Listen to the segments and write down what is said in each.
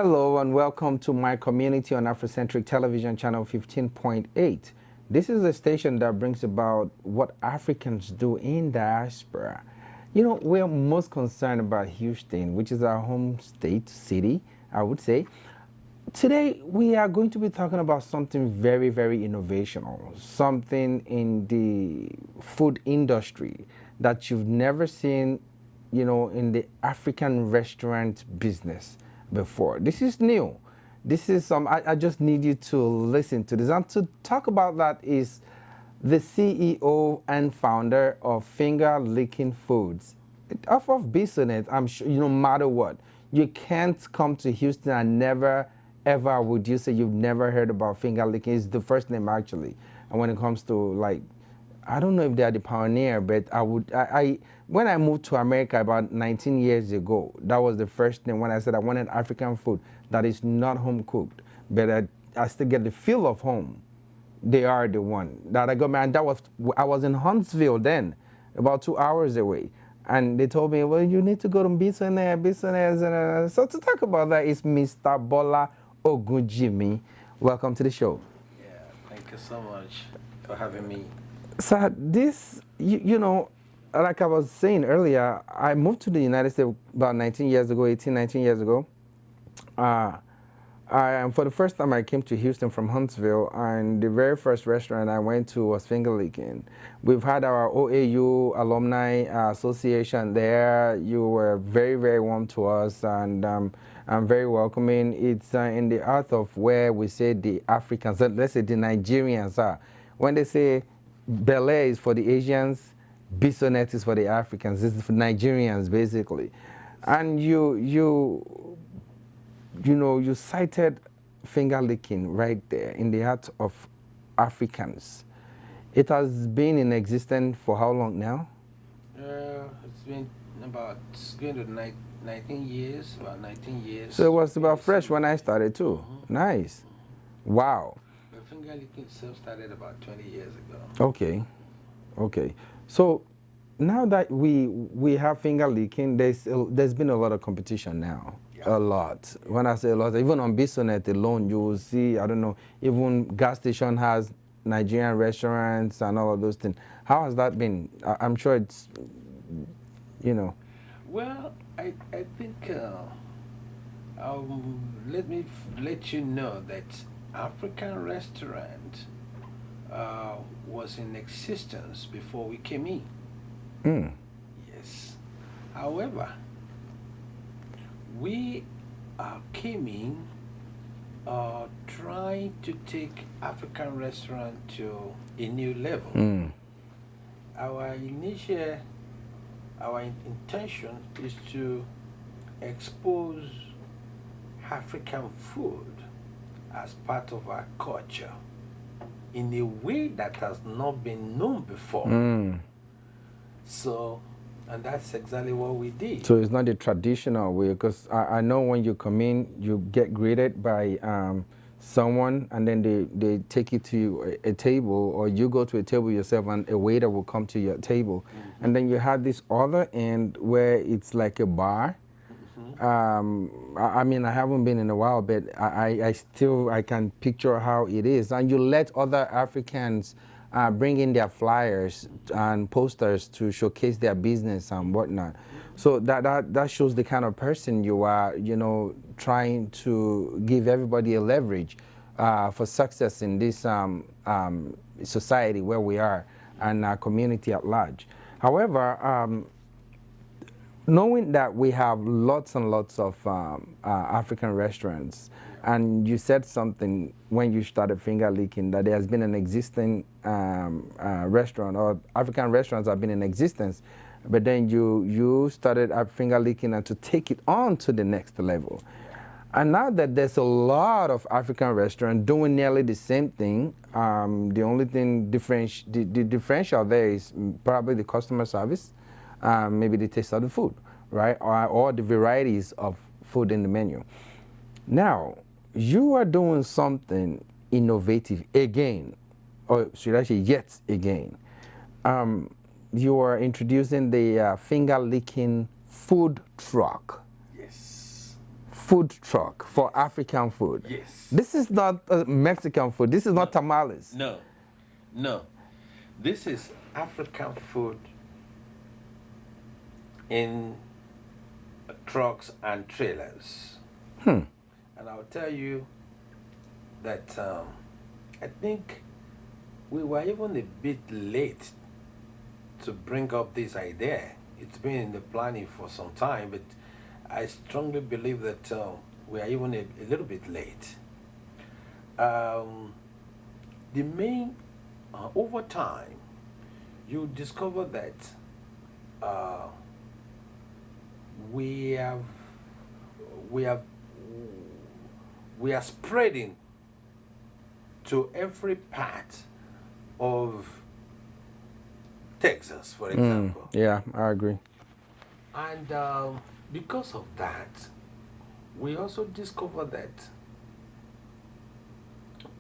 Hello and welcome to my community on Afrocentric Television Channel 15.8. This is a station that brings about what Africans do in diaspora. You know, we're most concerned about Houston, which is our home state, city, I would say. Today, we are going to be talking about something very, very innovational, something in the food industry that you've never seen, you know, in the African restaurant business before. This is new. This is I just need you to listen to this. And to talk about that is the CEO and founder of Fingerlicking Foods. Off of Bisonet, I'm sure, no matter what, you can't come to Houston and never, ever would you say you've never heard about Fingerlicking. It's the first name actually. And when it comes to like, I don't know if they are the pioneer, but when I moved to America about 19 years ago, that was the first thing when I said I wanted African food that is not home cooked, but I still get the feel of home. They are the one that I got, man. I was in Huntsville then, about 2 hours away. And they told me, well, you need to go to Bisonet. So to talk about that is Mr. Bola Ogunjimi. Welcome to the show. Yeah, thank you so much for having me. So this, you know, like I was saying earlier, I moved to the United States about 19 years ago. And for the first time I came to Houston from Huntsville, and the very first restaurant I went to was Fingerlicking. We've had our OAU Alumni Association there. You were very, very warm to us, and I'm very welcoming. It's in the art of where we say the Africans, let's say the Nigerians are. When they say Bel Air is for the Asians, Bisonet is for the Africans. This is for Nigerians, basically. And you cited Fingerlicking right there in the heart of Africans. It has been in existence for how long now? It's been going to 19 years, about 19 years. So it was about fresh when I started too. Mm-hmm. Nice. Wow. But Fingerlicking itself started about 20 years ago. Okay. So now that we have Fingerlicking, there's been a lot of competition now. Yeah. A lot. When I say a lot, even on Bisonet alone, you will see, I don't know, even gas station has Nigerian restaurants and all of those things. How has that been? I'm sure it's, you know. Well, I think let me let you know that African restaurant was in existence before we came in. Mm. Yes. However, we came in trying to take African restaurant to a new level. Mm. Our intention is to expose African food as part of our culture in a way that has not been known before. Mm. So, and that's exactly what we did. So it's not the traditional way, because I know when you come in, you get greeted by someone, and then they take you to a table, or you go to a table yourself, and a waiter will come to your table. Mm-hmm. And then you have this other end where it's like a bar. Mm-hmm. I mean, I haven't been in a while, but I can picture how it is. And you let other Africans bring in their flyers and posters to showcase their business and whatnot. So that shows the kind of person you are, you know, trying to give everybody a leverage for success in this society where we are and our community at large. However, knowing that we have lots and lots of African restaurants, and you said something when you started Fingerlicking that there has been an existing restaurant, or African restaurants have been in existence, but then you started Fingerlicking and to take it on to the next level. And now that there's a lot of African restaurants doing nearly the same thing, the only thing the differential there is probably the customer service, maybe the taste of the food, right? Or the varieties of food in the menu. Now, you are doing something innovative again, or should I say yet again. You are introducing the Fingerlicking food truck. Yes. food truck for African food. Yes. This is not Mexican food. This is not tamales. No, no. This is African food in trucks and trailers. And I'll tell you that I think we were even a bit late to bring up this idea. It's been in the planning for some time, but I strongly believe that we are even a little bit late. The main, over time, you discover that we have, we have, we are spreading to every part of Texas, for example. Yeah, I agree. And because of that, we also discover that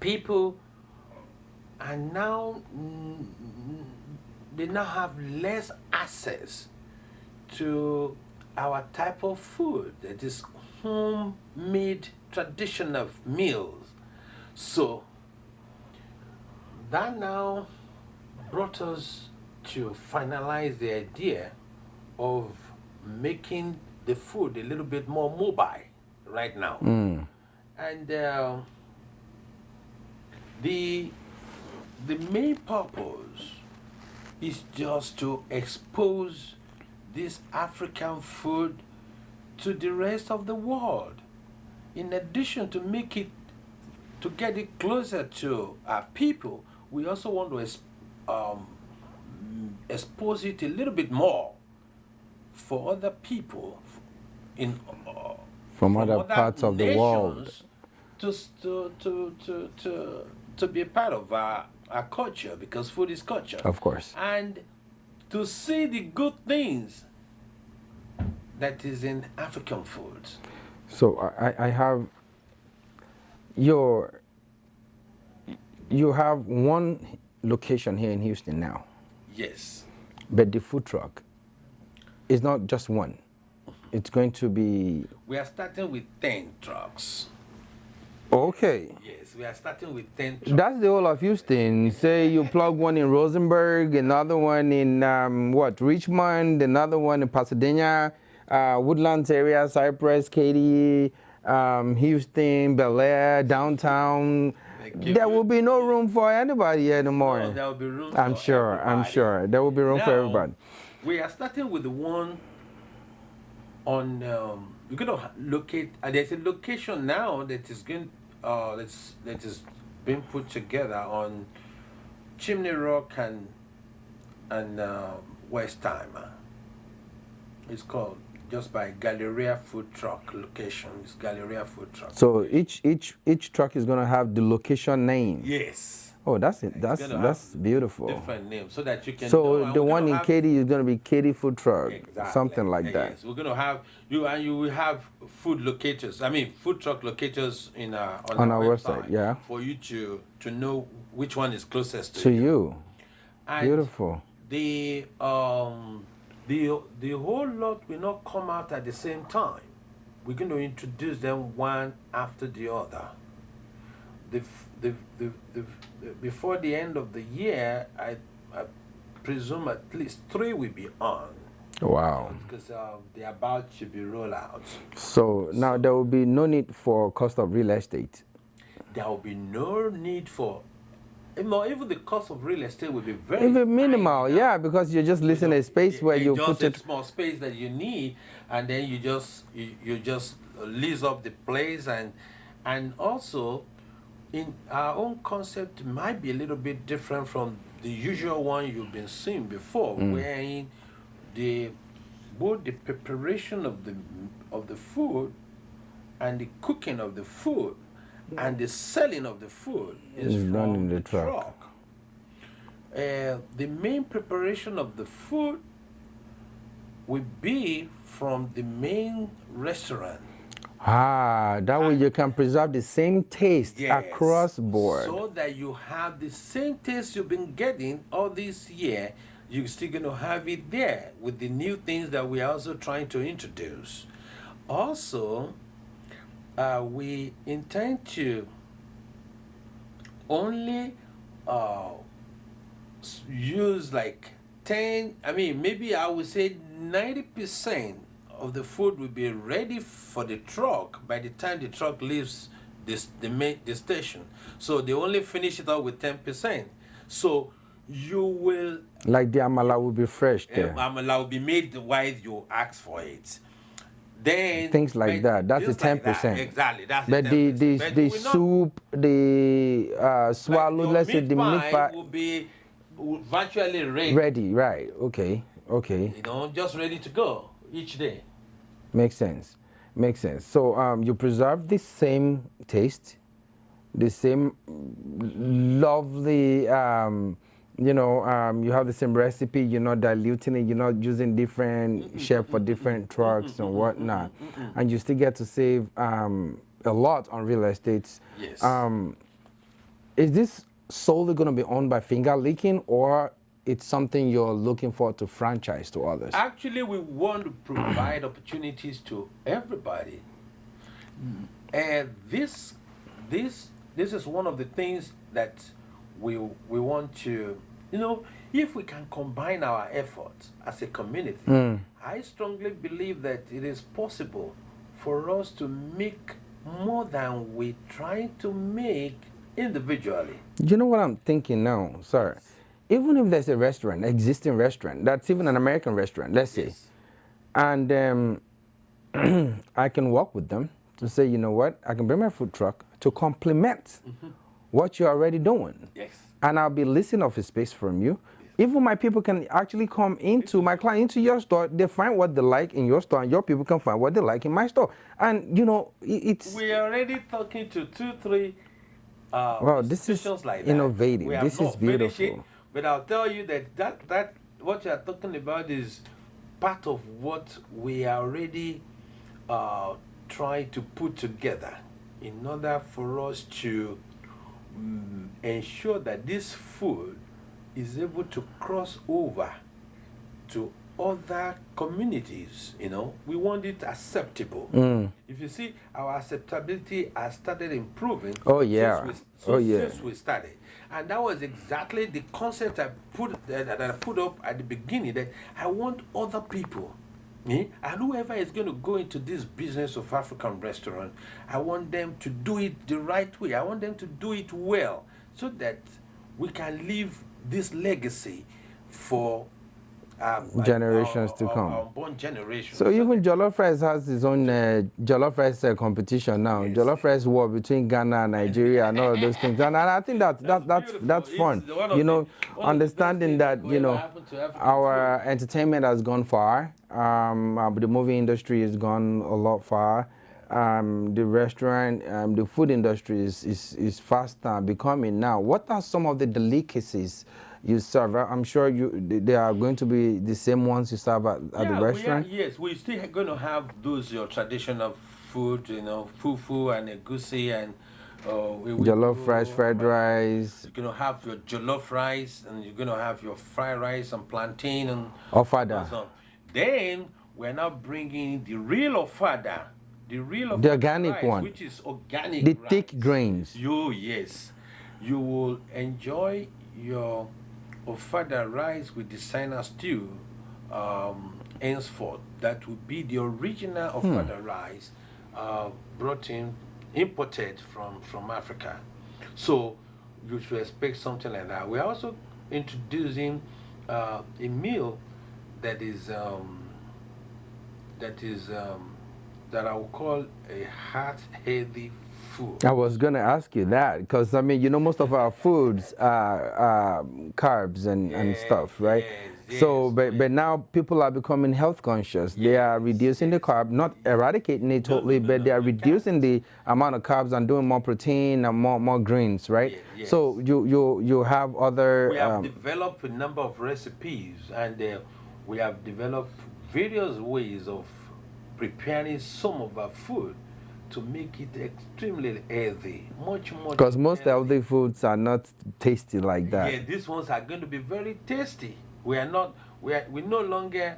people are now, they now have less access to our type of food, that is homemade traditional meals. So that now brought us to finalize the idea of making the food a little bit more mobile right now. And the main purpose is just to expose this African food to the rest of the world. In addition to make it, to get it closer to our people, we also want to expose it a little bit more for other people in From other parts of the world. To be a part of our culture, because food is culture. Of course. And to see the good things that is in African foods. So I have you have one location here in Houston now, Yes. but the food truck is not just one. It's going to be We are starting with 10 trucks. okay. Yes, we are starting with 10 trucks. That's the whole of Houston. Say you plug one in Rosenberg, another one in Richmond, another one in Pasadena, Woodlands area, Cypress, Katy, Houston, Bel Air, downtown. There will be no room for anybody anymore. No, there will be room I'm for sure. I'm everybody. sure there will be room for Now, everybody. We are starting with the one on. We're gonna locate. There's a location now that is going. That is being put together on Chimney Rock and West Time. It's called just by Galleria Food Truck location. It's Galleria Food Truck. So each truck is gonna have the location name. Yes. Oh, that's it. That's beautiful. Different names so that you can. So know, and the we're one gonna in have- Katy is gonna be Katy Food Truck, Exactly. something like that. Yes, we're gonna have you, and you will have food locators. I mean, food truck locators in On our website, yeah. for you to know which one is closest To you, And beautiful. The whole lot will not come out at the same time. We're going to introduce them one after the other. Before the end of the year, I presume at least 3 will be on. Wow. Because they're about to be rolled out. So now there will be no need for cost of real estate. There will be no need for, even the cost of real estate will be very Even minimal, fine. yeah, because you're just leasing a space where you just put a it. small space that you need, and then you just lease up the place, and also in our own concept might be a little bit different from the usual one you've been seeing before, wherein both the preparation of the food and the cooking of the food and the selling of the food is It's done from in the the truck. The main preparation of the food will be from the main restaurant. Ah, that way you can preserve the same taste Yes. across board. So that you have the same taste you've been getting all this year, you're still going to have it there with the new things that we are also trying to introduce. Also, We intend to only uh, use like 10, I mean, maybe I would say 90% of the food will be ready for the truck by the time the truck leaves the station. So they only finish it up with 10%. So you will, Like the amala will be fresh there. amala will be made while you ask for it. Then Things like that. That's the just like that, 10%. exactly. That's the But the 10%. the But the we will not, soup, the like swallow, your let's say meat the meat pie pie, will be virtually ready. ready, right? Okay, okay, Just ready to go each day. makes sense, makes sense. So you preserve the same taste, the same lovely, you have the same recipe. You're not diluting it. You're not using different chef for different trucks and whatnot, and you still get to save a lot on real estate. Yes. Is this solely going to be owned by Fingerlicking, or it's something you're looking for to franchise to others? Actually, we want to provide opportunities to everybody, and this is one of the things that we want to, if we can combine our efforts as a community. I strongly believe that it is possible for us to make more than we try to make individually. You know what I'm thinking now, sir? Even if there's a restaurant, existing restaurant, that's even an American restaurant, let's say, Yes. and I can work with them to say, you know what, I can bring my food truck to complement what you're already doing. Yes. And I'll be leasing off a space from you. Even my people can actually come into my client, into your store. They find what they like in your store, and your people can find what they like in my store. And it's We are already talking to 2, 3 wow, this is institutions like that. innovative. We have This not is finished it, beautiful. but I'll tell you that what you are talking about is part of what we are already trying to put together in order for us to ensure that this food is able to cross over to other communities. We want it acceptable. If you see, our acceptability has started improving. Oh, yeah. Since we started, and that was exactly the concept that I put up at the beginning, that I want other people, and whoever is going to go into this business of African restaurant, I want them to do it the right way. I want them to do it well, so that we can leave this legacy for Generations to come. Our born generation. So even Jollof Rice has its own Jollof Rice competition now. Yes. Jollof Rice war between Ghana and Nigeria and all of those things. And I think that's beautiful. fun. It's one of the Understanding best that things that happened to African our entertainment has gone far. The movie industry has gone a lot far. The restaurant, the food industry is fast becoming now. What are some of the delicacies you serve? I'm sure they are going to be the same ones you serve at the restaurant. Yes, we're still going to have your traditional food, fufu and egusi and Jollof rice, fried rice. You're going to have your jollof rice, and you're going to have your fried rice and plantain and Ofada. so. Then we're now bringing the real ofada, the organic rice, one, which is organic. The rice. thick grains. Yes, you will enjoy your ofada rice with designer stew. Henceforth, that would be the original ofada rice, imported from Africa. So you should expect something like that. We're also introducing a meal that is that I would call a heart-heavy food. I was going to ask you that because, most of our foods are carbs and stuff, right? Yes, so, but now people are becoming health conscious. They are reducing the carb, not eradicating it totally, but they are reducing the amount of carbs and doing more protein and more greens, right? Yes. So you have other... We have developed a number of recipes, and we have developed various ways of preparing some of our food to make it extremely healthy, much more. Because most healthy foods are not tasty like that. Yeah, these ones are going to be very tasty. We no longer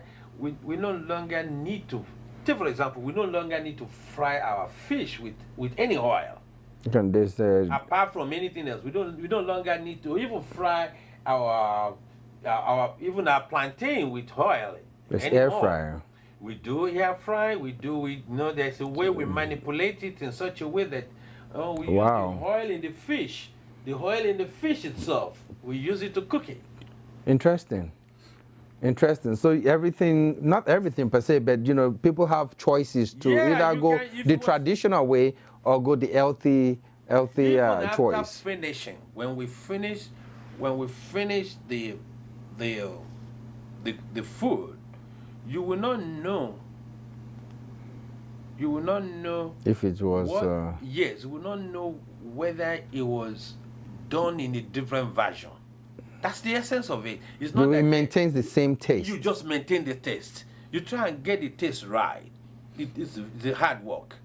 need to take for example, we no longer need to fry our fish with any oil. Can this Apart from anything else, we no longer need to even fry our even our plantain with oil this anymore. air fryer? We do air fry. We know there's a way we manipulate it in such a way that we use the oil in the fish. The oil in the fish itself, we use it to cook it. Interesting. Interesting. So everything, not everything per se, but people have choices to either go the traditional way or go the healthy choice. After finishing, when we finish the food, you will not know. You will not know if it was. Yes, you will not know whether it was done in a different version. That's the essence of it. It's not that it maintains the same taste. You just maintain the taste. You try and get the taste right. It's hard work.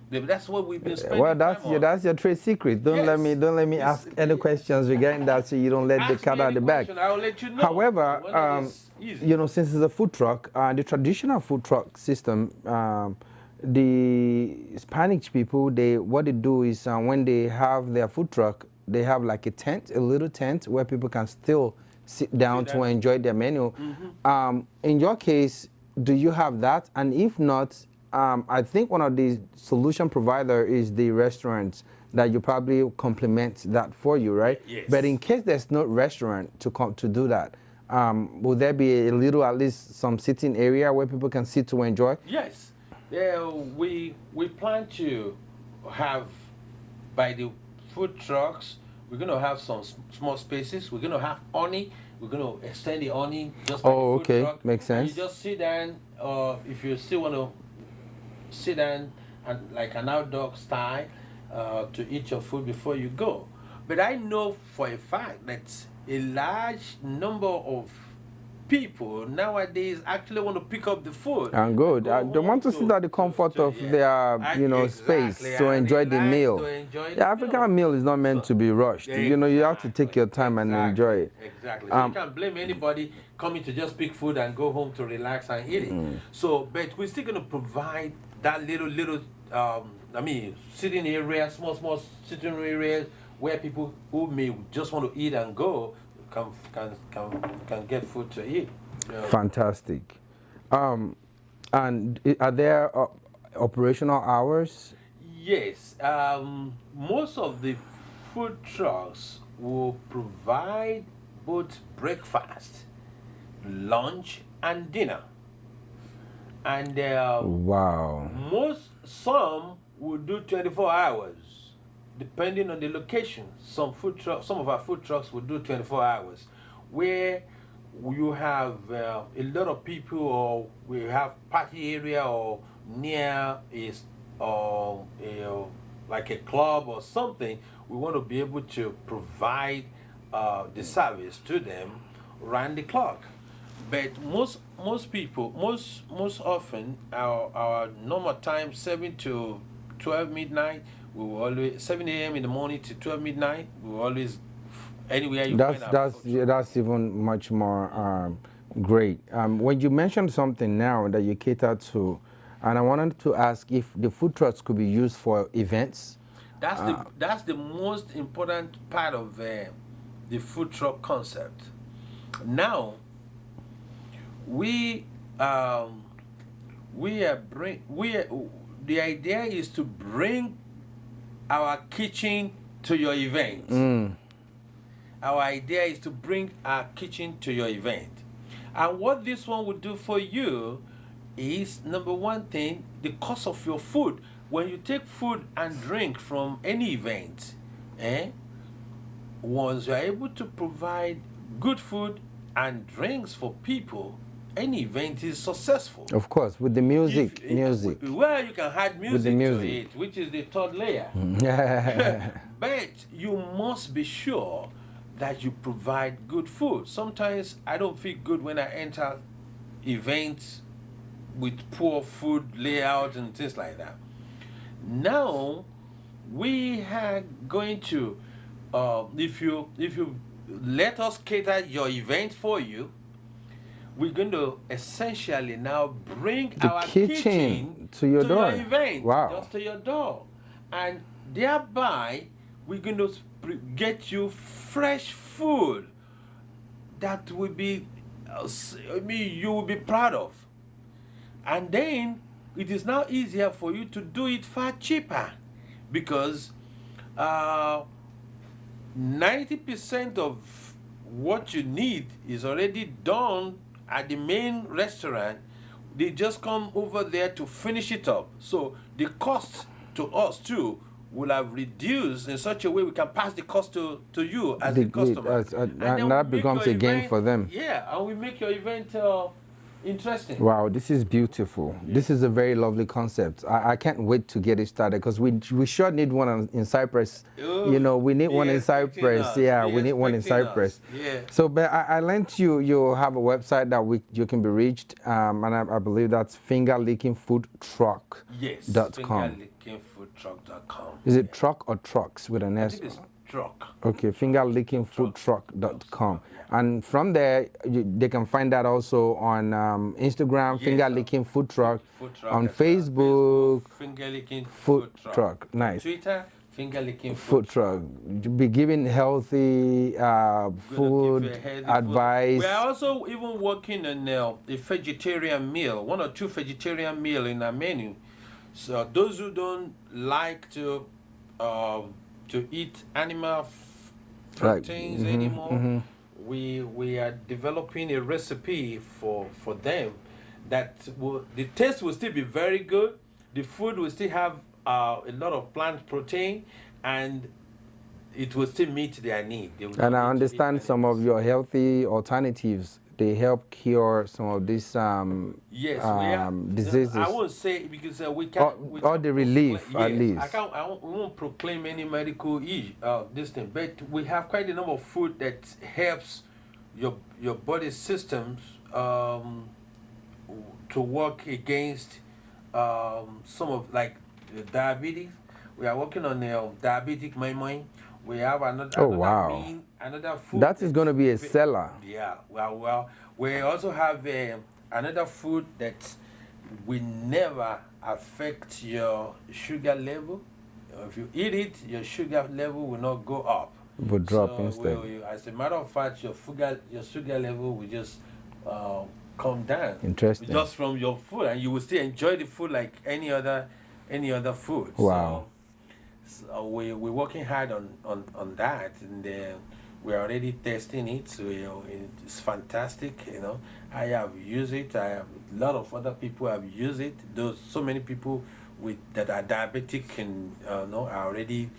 That's what we've been spending. Well, that's your trade secret. Don't let me ask any questions regarding that, so you don't let the cat out of the bag. I'll let you know. However, since it's a food truck, the traditional food truck system, the Spanish people, what they do is when they have their food truck, they have like a little tent where people can still sit down to enjoy their menu. In your case, do you have that? And if not, I think one of the solution provider is the restaurants that you probably complement that for you, right? Yes. But in case there's no restaurant to do that, will there be a little, at least some sitting area where people can sit to enjoy? Yes. We plan to have, by the food trucks, we're going to have some small spaces. We're going to have awning. We're going to extend the awning just like the food truck. Makes sense. And you just sit down, if you still want to sit down and like an outdoor style to eat your food before you go. But I know for a fact that a large number of people nowadays actually want to pick up the food. And good. They want to sit at the comfort of their, space to enjoy the meal. The African meal is not meant to be rushed. You have to take your time and enjoy it. Exactly. So you can't blame anybody coming to just pick food and go home to relax and eat it. So, but we're still going to provide that little, sitting area, small sitting areas where people who may just want to eat and go can get food to eat. Fantastic. And are there operational hours? Yes. Most of the food trucks will provide both breakfast, lunch, and dinner. And some will do 24 hours. Depending on the location, some of our food trucks will do 24 hours, where you have a lot of people, or we have party area, or near is like a club or something. We want to be able to provide the service to them round the clock. But most often our normal time 7 to 12 midnight. We will always 7 a.m. in the morning to 12 midnight. We will always anywhere you find that's even much more great. When you mentioned something now that you cater to, and I wanted to ask if the food trucks could be used for events. That's the most important part of the food truck concept. Now the idea is to bring our kitchen to your event. Our idea is to bring our kitchen to your event. And what this one will do for you is, number one thing, the cost of your food. When you take food and drink from any event, once you are able to provide good food and drinks for people, any event is successful. Of course, with the music. Well, you can add music to it, which is the third layer. But you must be sure that you provide good food. Sometimes I don't feel good when I enter events with poor food layout and things like that. Now, we are going to, if you let us cater your event for you, we're going to essentially now bring The our kitchen to your door. your event, Wow. just to your door, and thereby we're going to get you fresh food that will be, you will be proud of, and then it is now easier for you to do it far cheaper, because 90% of what you need is already done at the main restaurant. They just come over there to finish it up. So the cost to us too will have reduced in such a way we can pass the cost to you as the customer. And then that we make becomes your a gain event- for them. Yeah, and we make your event interesting. Wow, this is beautiful. This is a very lovely concept. I can't wait to get it started, because we sure need one in Cyprus. Oh, You know, we need be one in expecting Cyprus. us. Yeah, Be we need one in expecting us. Cyprus. Yeah. So, but I learned you have a website that you can be reached, and I believe that's fingerlickingfoodtruck.com. Yes. Fingerlickingfoodtruck.com. Is it truck or trucks with an I S? think it's truck. Okay, fingerlickingfoodtruck.com. And from there, they can find that also on Instagram, Yes, Fingerlicking Food Truck, Food truck on as well. Facebook, Fingerlicking Food Truck. Nice. Twitter, Fingerlicking Food Truck. Be giving healthy food advice. We are also even working on a vegetarian meal, 1 or 2 vegetarian meal in our menu. So those who don't like to eat animal proteins anymore, we are developing a recipe for them that the taste will still be very good. The food will still have a lot of plant protein, and it will still meet their need. And I understand some of your healthy alternatives. They help cure some of these diseases. I won't say, because we can't. Or the relief, at least. We won't proclaim any medical this thing, but we have quite a number of food that helps your body systems to work against some of, like, the diabetes. We are working on diabetic maimai. We have another food. That is going to be a seller. Yeah, well, we also have another food that will never affect your sugar level. If you eat it, your sugar level will not go up. But drop instead. As a matter of fact, your sugar level will just come down. Interesting. Just from your food, and you will still enjoy the food like any other food. Wow. So we're working hard on that, and we're already testing it. So it's fantastic. I have used it. A lot of other people have used it. So many people that are diabetic and are already.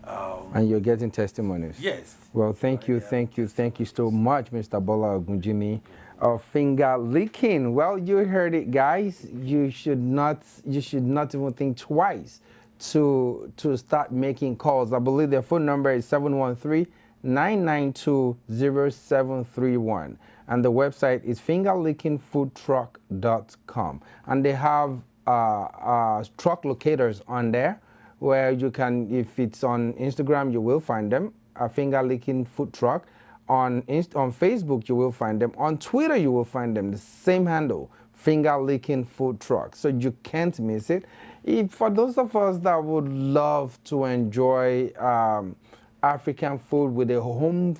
And you're getting testimonies. Yes. Well, thank you so much, Mr. Bola Ogunjimi of Fingerlicking. Well, you heard it, guys. You should not even think twice to start making calls. I believe their phone number is 713-992-0731, and the website is fingerlickingfoodtruck.com, and they have truck locators on there, where you can, if it's on Instagram, you will find them, Fingerlicking Food Truck. On Facebook, you will find them. On Twitter, you will find them, the same handle, Fingerlicking Food Truck. So you can't miss it. For those of us that would love to enjoy African food with a home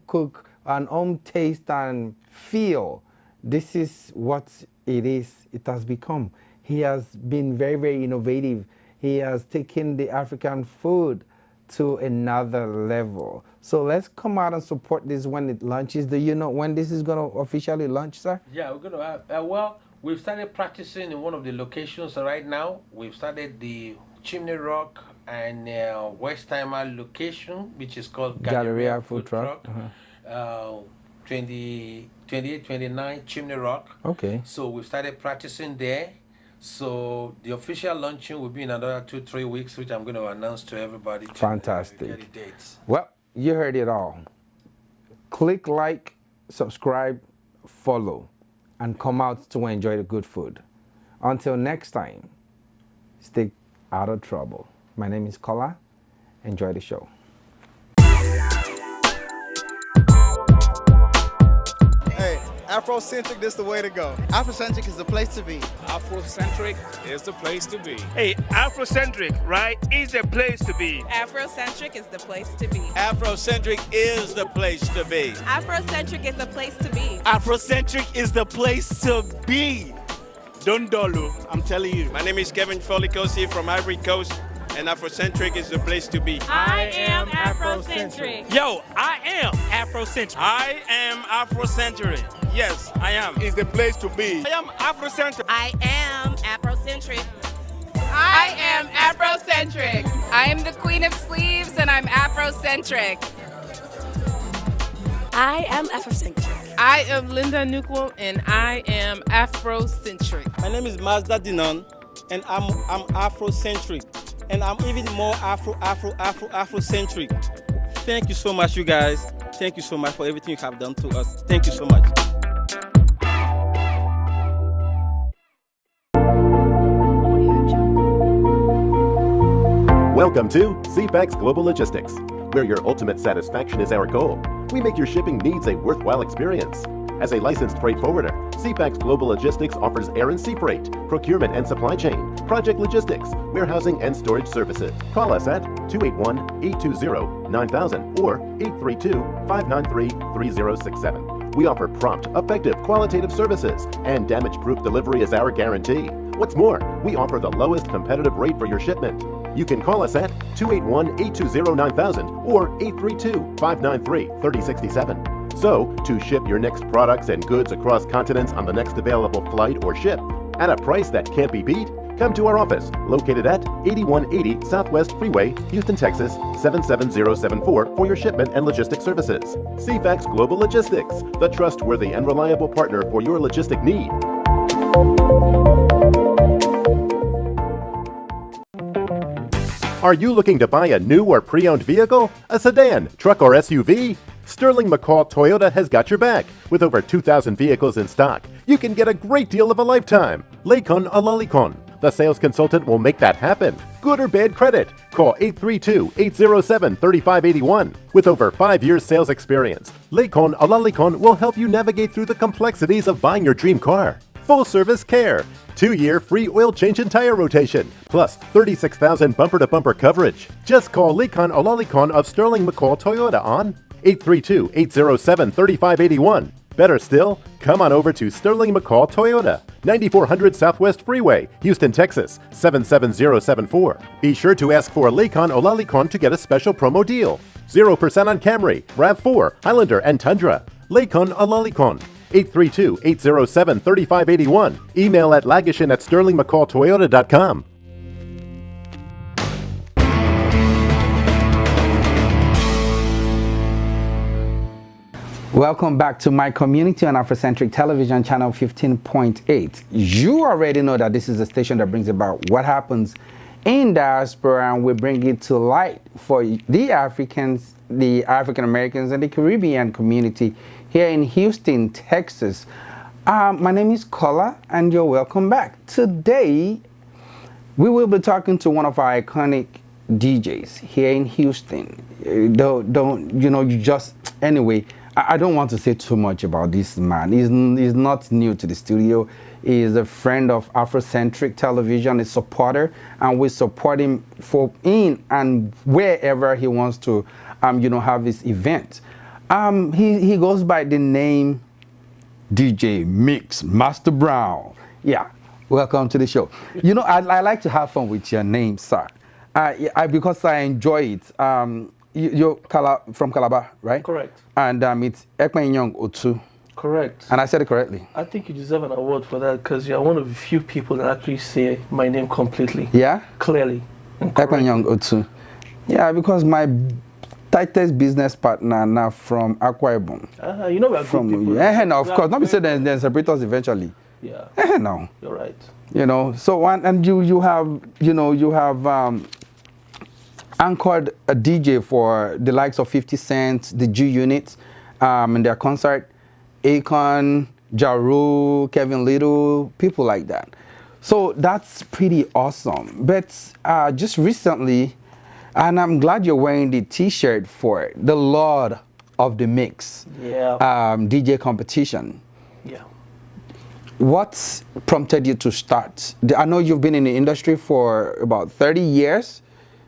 cook, and home taste and feel, this is what it has become. He has been very, very innovative. He has taken the African food to another level. So let's come out and support this when it launches. Do you know when this is going to officially launch, sir? Yeah, we're going to well, we've started practicing in one of the locations right now. We've started the Chimney Rock and Westheimer location, which is called Galleria Food Truck. 2829 Chimney Rock. Okay. So we've started practicing there. So the official launching will be in another 2-3 weeks, which I'm going to announce to everybody. Fantastic. Get the dates. Well, you heard it all. Click like, subscribe, follow, and come out to enjoy the good food. Until next time, stay out of trouble. My name is Kola. Enjoy the show. Hey, Afrocentric, this is the way to go. Afrocentric is the place to be. Afrocentric is the place to be. Hey, Afrocentric, right, is the place to be. Afrocentric is the place to be. Afrocentric is the place to be. Afrocentric is the place to be. Afrocentric is the place to be. Dondolu, I'm telling you. My name is Kevin Folikosi from Ivory Coast, and Afrocentric is the place to be. I am Afrocentric. Yo, I am Afrocentric. I am Afrocentric. Yes, I am. Is the place to be. I am Afrocentric. I am Afrocentric. I am Afrocentric. I am the queen of sleeves and I'm Afrocentric. I am Afrocentric. I am Linda Nukwo and I am Afrocentric. My name is Mazda Dinon, and I'm Afrocentric. And I'm even more Afrocentric. Thank you so much, you guys. Thank you so much for everything you have done to us. Thank you so much. Welcome to CFAX Global Logistics, where your ultimate satisfaction is our goal. We make your shipping needs a worthwhile experience. As a licensed freight forwarder, CFAX Global Logistics offers air and sea freight, procurement and supply chain, project logistics, warehousing and storage services. Call us at 281-820-9000 or 832-593-3067. We offer prompt, effective, qualitative services, and damage-proof delivery is our guarantee. What's more, we offer the lowest competitive rate for your shipment. You can call us at 281-820-9000 or 832-593-3067. So, to ship your next products and goods across continents on the next available flight or ship at a price that can't be beat, come to our office located at 8180 Southwest Freeway, Houston, Texas 77074 for your shipment and logistics services. CFAX Global Logistics, the trustworthy and reliable partner for your logistic need. Are you looking to buy a new or pre-owned vehicle, a sedan, truck, or SUV? Sterling McCall Toyota has got your back. With over 2,000 vehicles in stock, you can get a great deal of a lifetime. Lakon Alalikon. The sales consultant will make that happen. Good or bad credit? Call 832-807-3581. With over 5 years sales experience, Lakon Alalikon will help you navigate through the complexities of buying your dream car. Full service care, 2-year free oil change and tire rotation, plus 36,000 bumper-to-bumper coverage. Just call Lakon Alalikon of Sterling McCall Toyota on 832-807-3581. Better still, come on over to Sterling McCall Toyota, 9400 Southwest Freeway, Houston, Texas 77074. Be sure to ask for Lakon Olalikon to get a special promo deal. 0% on Camry, RAV4, Highlander, and Tundra. Lakon Olalikon. 832-807-3581. Email at lagishin@sterlingmccalltoyota.com. Welcome back to my community on Afrocentric Television, channel 15.8. You already know that this is a station that brings about what happens in diaspora, and we bring it to light for the Africans, the African Americans, and the Caribbean community here in Houston, Texas. My name is Kola, and you're welcome back. Today, we will be talking to one of our iconic DJs here in Houston. Anyway, I don't want to say too much about this man. He's not new to the studio. He is a friend of Afrocentric Television, a supporter, and we support him in and wherever he wants to, have his event. He goes by the name DJ Mixmasterbrown. Yeah, welcome to the show. I like to have fun with your name, sir, because I enjoy it. You're from Calabar, right? Correct. And it's Ekpenyong Otu. Correct. And I said it correctly. I think you deserve an award for that because you're one of the few people that actually say my name completely. Yeah? Clearly. Ekpenyong Otu. Yeah, because my tightest business partner now from Akwa Ibom. We are from good people. Yeah, no, of course. Not be said then separate us eventually. Yeah. No. You're right. So and you have anchored a DJ for the likes of 50 Cent, the G Unit, in their concert, Akon, Ja Rule, Kevin Little, people like that. So that's pretty awesome. But just recently, and I'm glad you're wearing the T-shirt for it, the Lord of the Mix, yeah, DJ competition. Yeah. What's prompted you to start? I know you've been in the industry for about 30 years.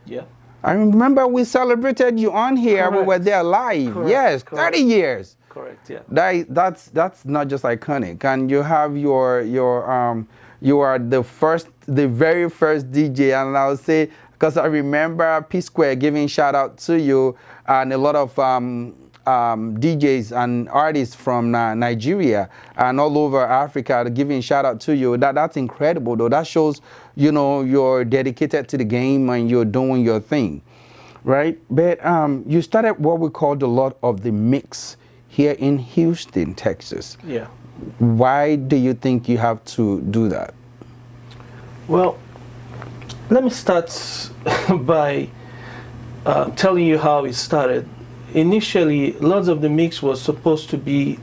Yeah. I remember we celebrated you on here. Correct. We were there live. Correct. Yes, Correct. 30 years. Correct. Yeah. That's not just iconic. And you have your you are the very first DJ, and I'll say, because I remember P Square giving shout out to you, and a lot of DJs and artists from Nigeria and all over Africa giving shout out to you. That's incredible, though. That shows, you know, you're dedicated to the game and you're doing your thing, right? But you started what we call the Lord of the Mix here in Houston, Texas. Yeah. Why do you think you have to do that? Well, let me start by telling you how it started. Initially, Lords of the Mix was supposed to be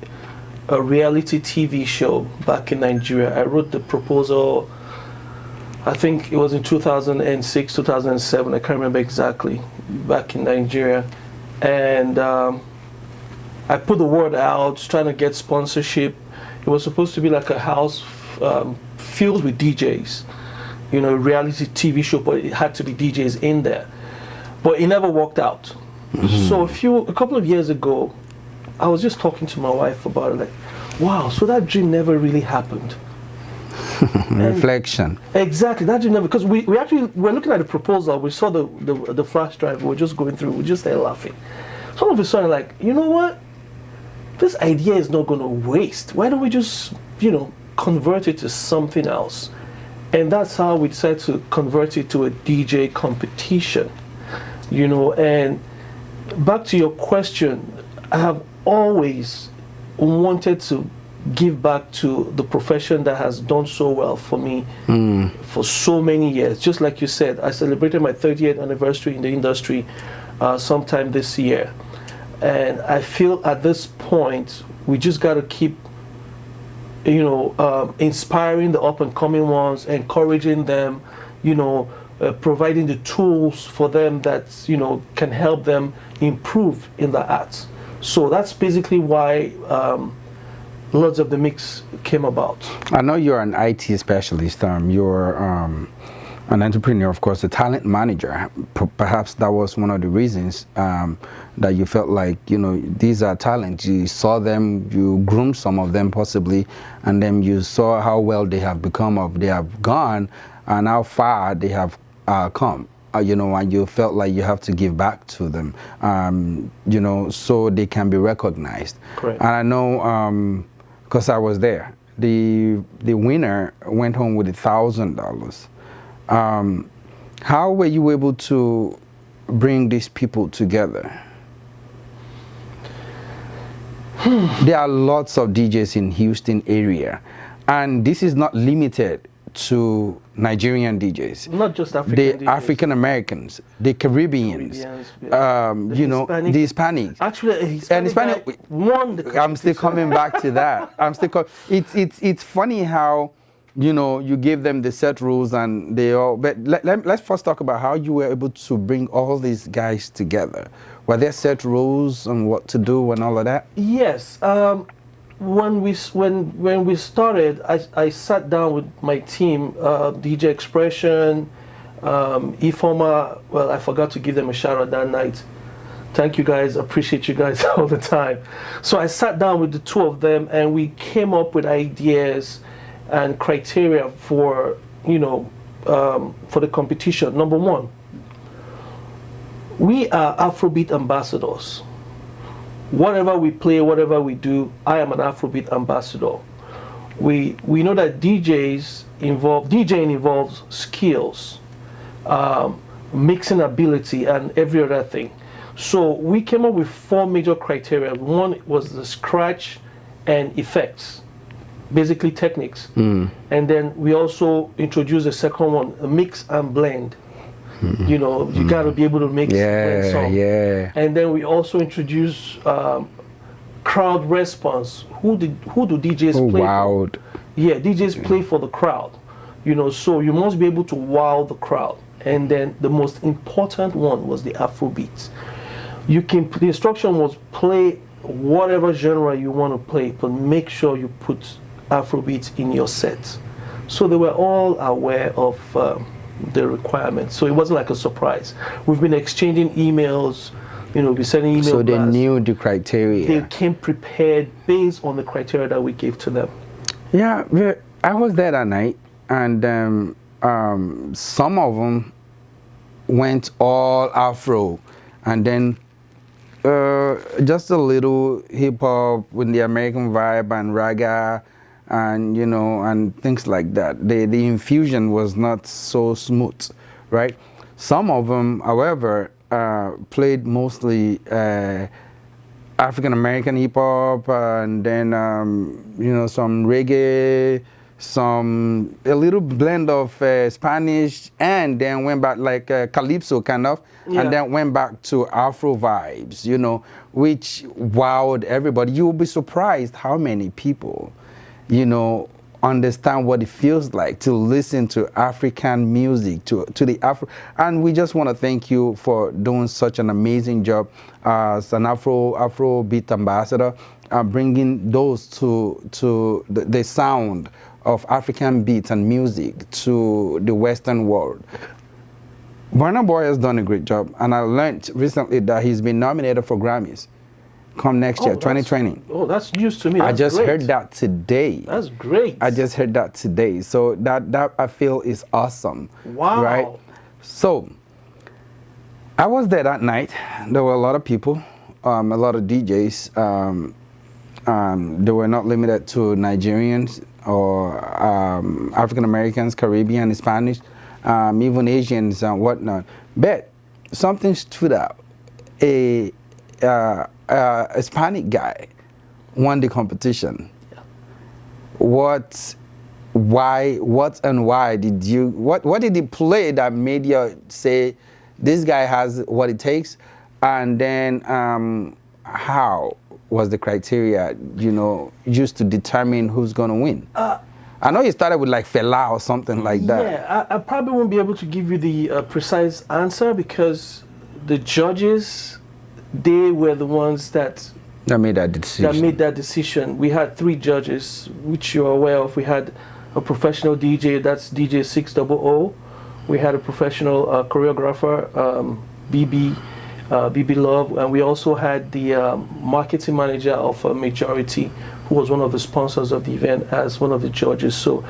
a reality TV show back in Nigeria. I wrote the proposal, I think it was in 2006, 2007, I can't remember exactly, back in Nigeria. And I put the word out, trying to get sponsorship. It was supposed to be like a house filled with DJs, you know, a reality TV show, but it had to be DJs in there. But it never worked out. So a couple of years ago, I was just talking to my wife about it, like, wow, so that dream never really happened. Reflection. Exactly, that dream never, because we're looking at the proposal, we saw the flash drive, we were just going through, we just started laughing. So all of a sudden, like, you know what? This idea is not going to waste. Why don't we just, you know, convert it to something else? And that's how we decided to convert it to a DJ competition, you know. And back to your question, I have always wanted to give back to the profession that has done so well for me for so many years. Just like you said, I celebrated my 30th anniversary in the industry sometime this year. And I feel at this point, we just got to keep, you know, inspiring the up-and-coming ones, encouraging them, you know, providing the tools for them that, you know, can help them improve in the arts. So that's basically why Lords of the Mix came about. I know you're an IT specialist. You're an entrepreneur, of course, a talent manager. Perhaps that was one of the reasons that you felt like, you know, these are talents. You saw them, you groomed some of them possibly, and then you saw how well they have become, they have gone, and how far they have come. You know, and you felt like you have to give back to them, you know, so they can be recognized. Correct. And I know, because I was there, the winner went home with $1,000. How were you able to bring these people together? There are lots of DJs in Houston area, and this is not limited to Nigerian DJs. Not just African the DJs. African Americans, the Caribbeans, you know, the Hispanics. Actually, a Hispanic won the competition. I'm still coming back to that. It's funny how, you know, you give them the set rules and they all, but let's first talk about how you were able to bring all these guys together. Were there set rules on what to do and all of that? Yes. When we started, I sat down with my team, DJ Expression, Ifoma. Well, I forgot to give them a shout out that night. Thank you guys, appreciate you guys all the time. So I sat down with the two of them and we came up with ideas and criteria for, you know, for the competition. Number one, we are Afrobeat ambassadors. Whatever we play, whatever we do, I am an Afrobeat ambassador. We know that DJing involves skills, mixing ability, and every other thing. So we came up with 4 major criteria. One was the scratch and effects, basically techniques. And then we also introduced the second one, a mix and blend. You know, you got to be able to mix blend song. And then we also introduced crowd response. Who do DJs play for? Yeah, DJs play for the crowd. You know, so you must be able to wow the crowd. And then the most important one was the Afrobeats. The instruction was play whatever genre you want to play, but make sure you put Afrobeat in your set. So they were all aware of the requirements. So it wasn't like a surprise. We've been exchanging emails, we're sending emails. So they knew the criteria. They came prepared based on the criteria that we gave to them. Yeah, I was there that night, and some of them went all Afro, and then just a little hip hop with the American vibe and raga, and and things like that. The infusion was not so smooth, right? Some of them, however, played mostly African American hip hop, and then some reggae, a little blend of Spanish, and then went back like calypso kind of, and then went back to Afro vibes, which wowed everybody. You'll be surprised how many people, understand what it feels like to listen to African music, to the Afro. And we just want to thank you for doing such an amazing job as an Afrobeat ambassador, bringing those to the sound of African beats and music to the Western world. Burna Boy has done a great job, and I learned recently that he's been nominated for Grammys come next year, 2020. Oh, that's news to me. I just heard that today. That's great. I just heard that today. So that I feel is awesome. Wow. Right? So I was there that night. There were a lot of people, a lot of DJs. They were not limited to Nigerians or African Americans, Caribbean, Spanish, even Asians and whatnot. But something stood out. A Hispanic guy won the competition. Yeah. What did he play that made you say this guy has what it takes? And then how was the criteria used to determine who's going to win? I know you started with like Fela or something like that. Yeah, I probably won't be able to give you the precise answer because the judges, they were the ones that made that decision. We had 3 judges, which you're aware of. We had a professional DJ, that's DJ 600. We had a professional choreographer, BB Love, and we also had the marketing manager of Majority, who was one of the sponsors of the event, as one of the judges. So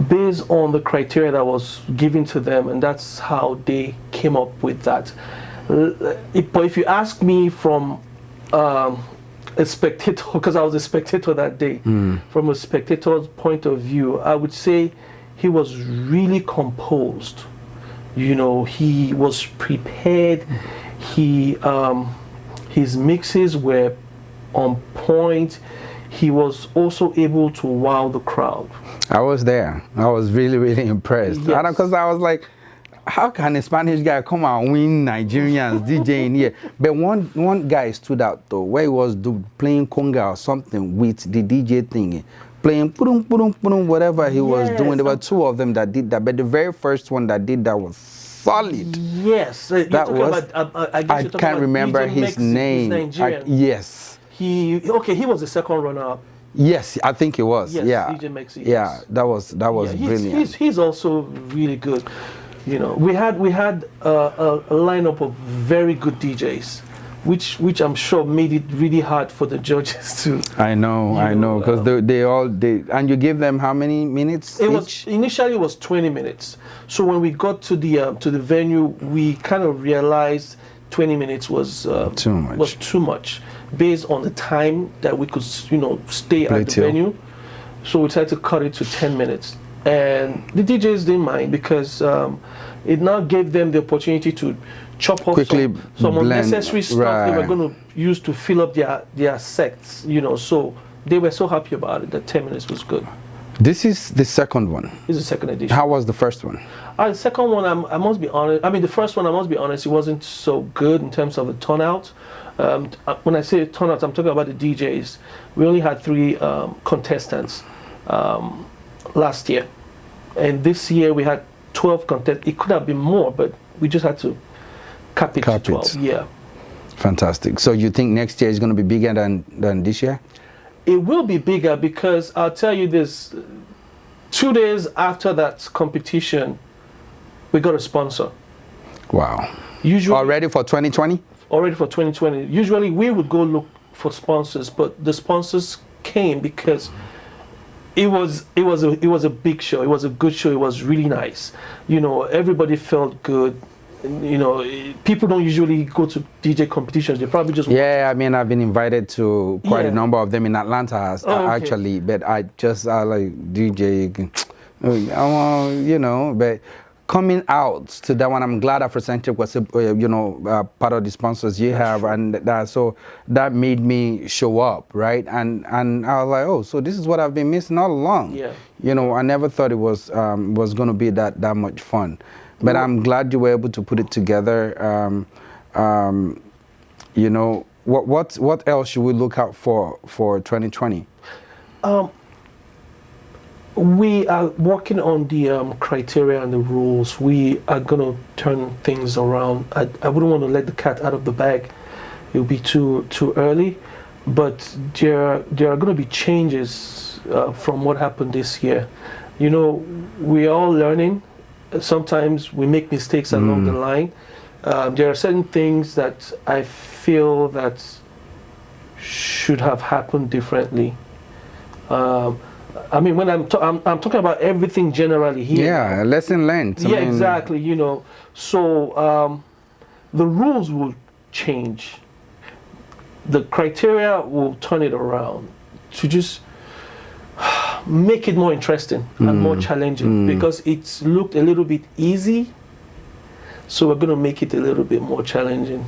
based on the criteria that was given to them, and that's how they came up with that. But if you ask me from a spectator, because I was a spectator that day, from a spectator's point of view, I would say he was really composed. He was prepared. His mixes were on point. He was also able to wow the crowd. I was there. I was really, really impressed. Yes. Because I was like, how can a Spanish guy come and win Nigerians DJing here? But one guy stood out though, where he was playing conga or something with the DJ thing, playing whatever he was doing. There were 2 of them that did that, but the very first one that did that was solid. Yes, that was. I can't remember his name. Yes. He was the second runner-up. Yes, I think he was. Yes, yeah. DJ Mexi. Yeah, that was brilliant. He's also really good. We had a lineup of very good DJs, which I'm sure made it really hard for the judges to. I know, because they all and you give them how many minutes? Initially it was 20 minutes. So when we got to the venue, we kind of realized 20 minutes was too much, based on the time that we could stay at the venue. So we tried to cut it to 10 minutes. And the DJs didn't mind because it now gave them the opportunity to chop off some unnecessary stuff they were going to use to fill up their sets, So they were so happy about it that 10 minutes was good. This is the second one. This is the second edition. How was the first one? The second one, I must be honest. I mean, the first one, I must be honest, it wasn't so good in terms of the turnout. When I say turnout, I'm talking about the DJs. We only had 3 contestants last year. And this year we had 12 contestants. It could have been more, but we just had to cap it to 12. Yeah. Fantastic. So you think next year is going to be bigger than this year? It will be bigger because I'll tell you this, 2 days after that competition, we got a sponsor. Wow. Usually, already for 2020? Already for 2020. Usually we would go look for sponsors, but the sponsors came because it was a big show. It was a good show. It was really nice. You know, everybody felt good. You know, people don't usually go to DJ competitions. They probably just I mean, I've been invited to quite a number of them in Atlanta, okay. actually, but I like DJ, you know, but coming out to that one, I'm glad Afrocentric was, part of the sponsors you have, and so that made me show up, right? And I was like, oh, so this is what I've been missing all along. Yeah. You know, I never thought it was going to be that much fun. But I'm glad you were able to put it together. You know, what else should we look out for 2020? We are working on the criteria and the rules. We are going to turn things around. I wouldn't want to let the cat out of the bag. It will be too early. But there are going to be changes from what happened this year. You know, we're all learning. Sometimes we make mistakes along the line. There are certain things that I feel that should have happened differently. I mean, when I'm talking about everything generally here. Yeah, a lesson learned. Yeah, exactly. You know, so the rules will change. The criteria will turn it around to just make it more interesting and more challenging because it's looked a little bit easy, so we're going to make it a little bit more challenging.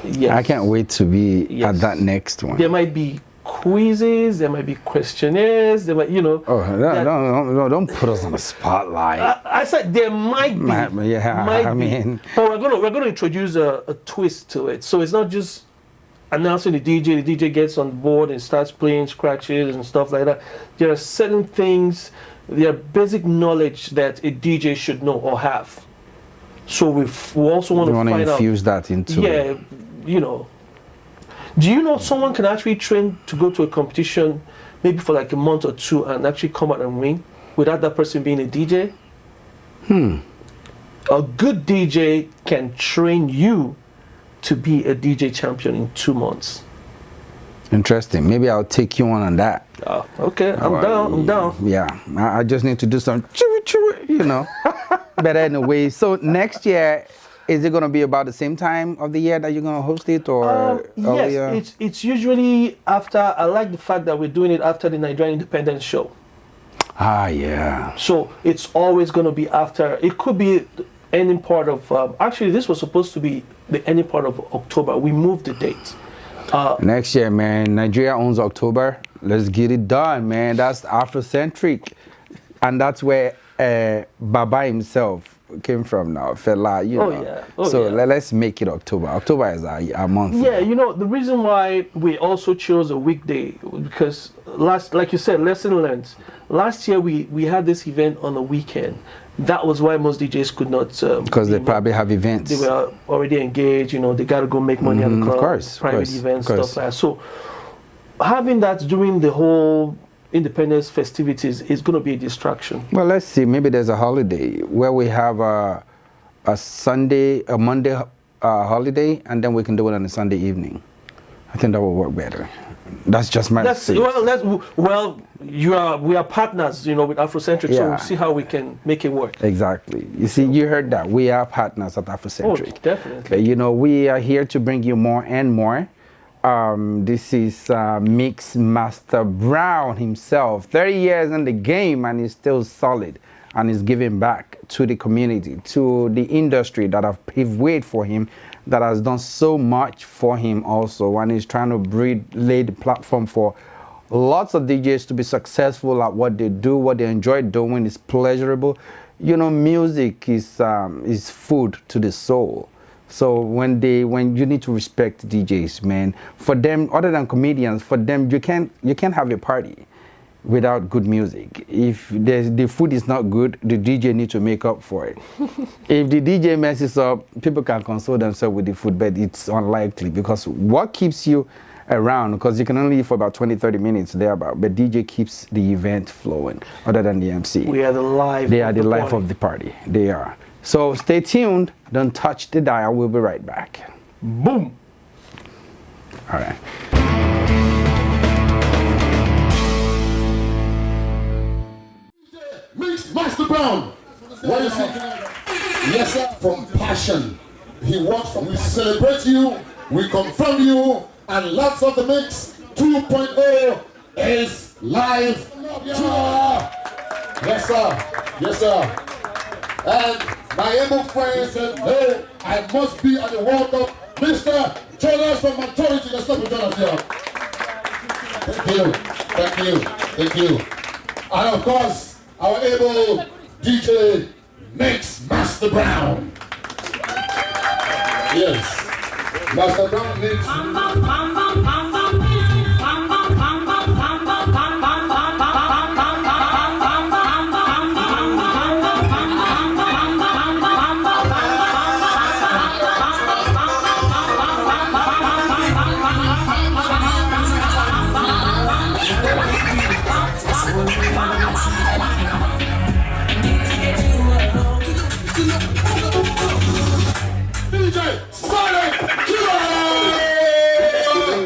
Yes. I can't wait to be at that next one. There might be quizzes, there might be questionnaires, there might, you know. Oh, no, don't put us on the spotlight. I said there might be. I mean. But we're going to introduce a twist to it, so it's not just announcing the DJ gets on board and starts playing scratches and stuff like that. There are certain things, there are basic knowledge that a DJ should know or have. So we also want to find out. You want to infuse that into it. You know. Do you know someone can actually train to go to a competition maybe for like a month or two and actually come out and win without that person being a DJ? A good DJ can train you to be a DJ champion in 2 months. Interesting. Maybe I'll take you on that. Okay, I'm down. Yeah, I just need to do some you know. But anyway, so next year, is it going to be about the same time of the year that you're going to host it, or yes, it's usually after. I like the fact that we're doing it after the Nigerian Independence show. Yeah. So it's always going to be after. It could be any part of. Actually, this was supposed to be the any part of October. We moved the date. Next year, man, Nigeria owns October. Let's get it done, man. That's Afrocentric, and that's where Baba himself came from now, fella, you know. Let's make it October. October is our month. Yeah, you know, the reason why we also chose a weekday, because like you said, lesson learned. Last year we had this event on the weekend. That was why most DJs could not. Because they probably have events. They were already engaged, you know, they got to go make money at the club, private events, stuff like that. So having that during the whole Independence festivities is going to be a distraction. Well, let's see. Maybe there's a holiday where we have a Monday holiday, and then we can do it on a Sunday evening. I think that will work better. That's just my. We are partners, you know, with Afrocentric, so we'll see how we can make it work. Exactly. You see, you heard that. We are partners at Afrocentric. Oh, definitely. You know, we are here to bring you more and more. This is Mixmasterbrown himself, 30 years in the game, and he's still solid, and he's giving back to the community, to the industry that have paved way for him, that has done so much for him also, and he's trying to lay the platform for lots of DJs to be successful at what they do, what they enjoy doing. Is pleasurable. You know, music is food to the soul. So when you need to respect DJs, man, for them, other than comedians, for them you can't have a party without good music. If the food is not good, the DJ needs to make up for it. If the DJ messes up, people can console themselves with the food, but it's unlikely, because what keeps you around, because you can only eat for about 20-30 minutes thereabout, but DJ keeps the event flowing other than the MC. We are the life. They are the life of the party. They are. So stay tuned. Don't touch the dial. We'll be right back. Boom. All right. Mixmasterbrown. What is he? Yes, sir. From passion. He works from. We celebrate you. We confirm you. And lots of the Mix 2.0 is live. Yes, sir. Yes, sir. And my able friend said, hey, I must be at the World Cup. Mr. Jonas from Maturity. Let's stop with Jonas here. Thank you. Thank you. Thank you. And of course, our able DJ Mixmasterbrown. Yes. Master Brown Mix.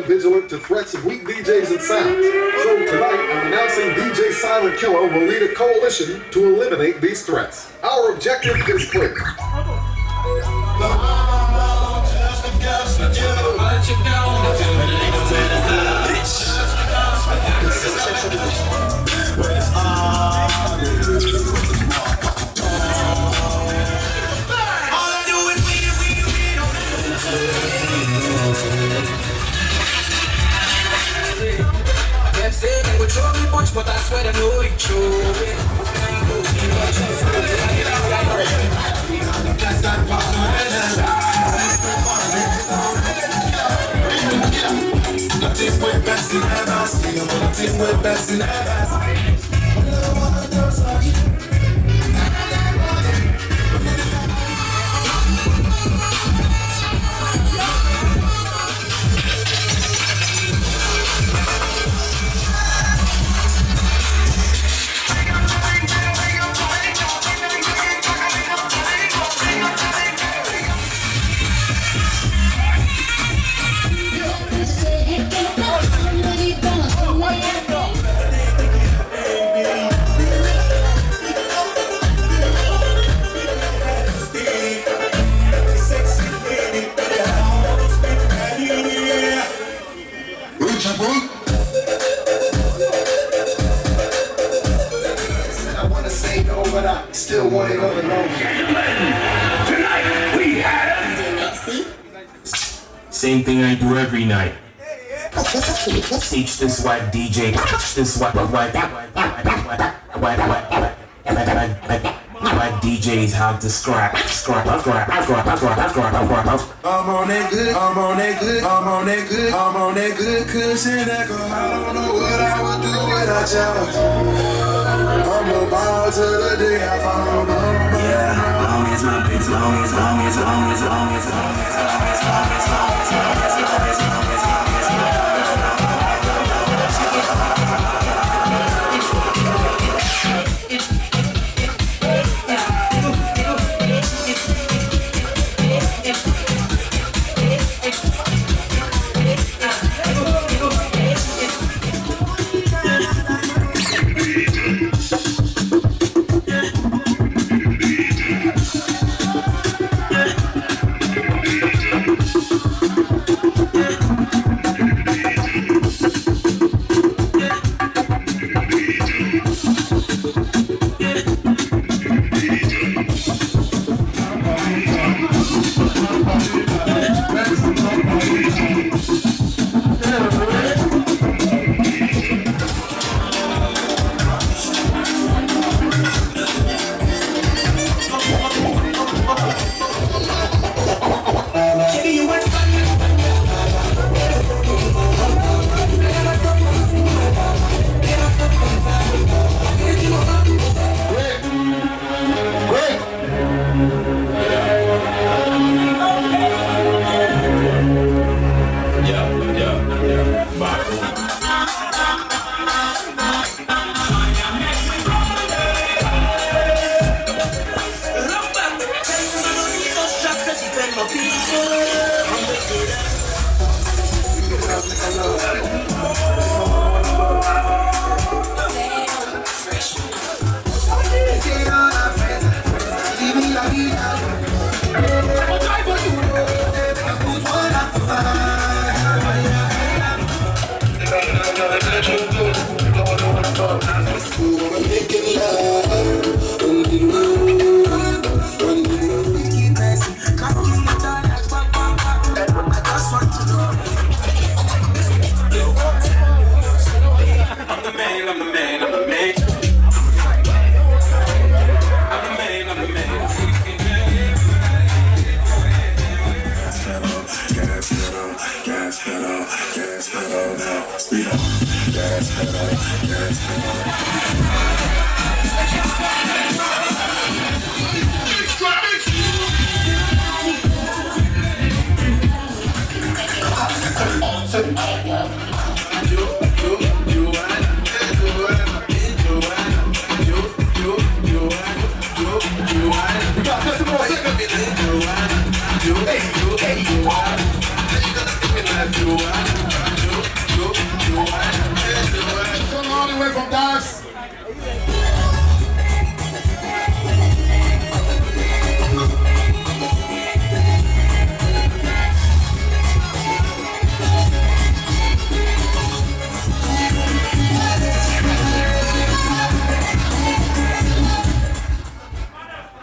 Vigilant to threats of weak DJs and sound. So tonight, I'm announcing DJ Silent Killer will lead a coalition to eliminate these threats. Our objective is clear. But I swear I know it's true. Nothing but best in ever. Nothing but best in ever. Still want it on the low. Tonight we have same thing I do every night. Teach this white DJ, this white DJs how to scrap. I'm on that good, I'm on that good, I'm on that good, I'm on that good cushion echo. I don't know what I would do without y'all. I'm the ball to the day I found them. Yeah, long as my bitch, long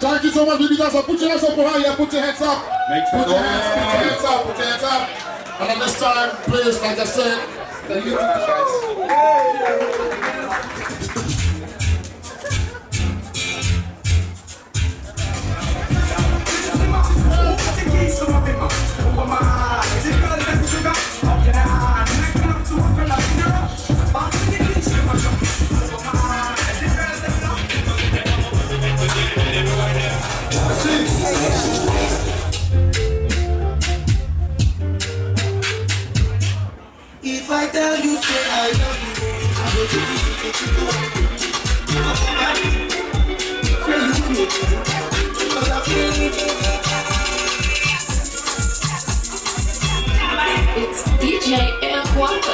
Thank you so much, baby guys. Put your hands up behind you. Put your hands up. Put your hands up. Put your hands up. And at this time, please, like I said, the YouTube guys. If I tell you, say I love you, I go to It's DJ El Guapo.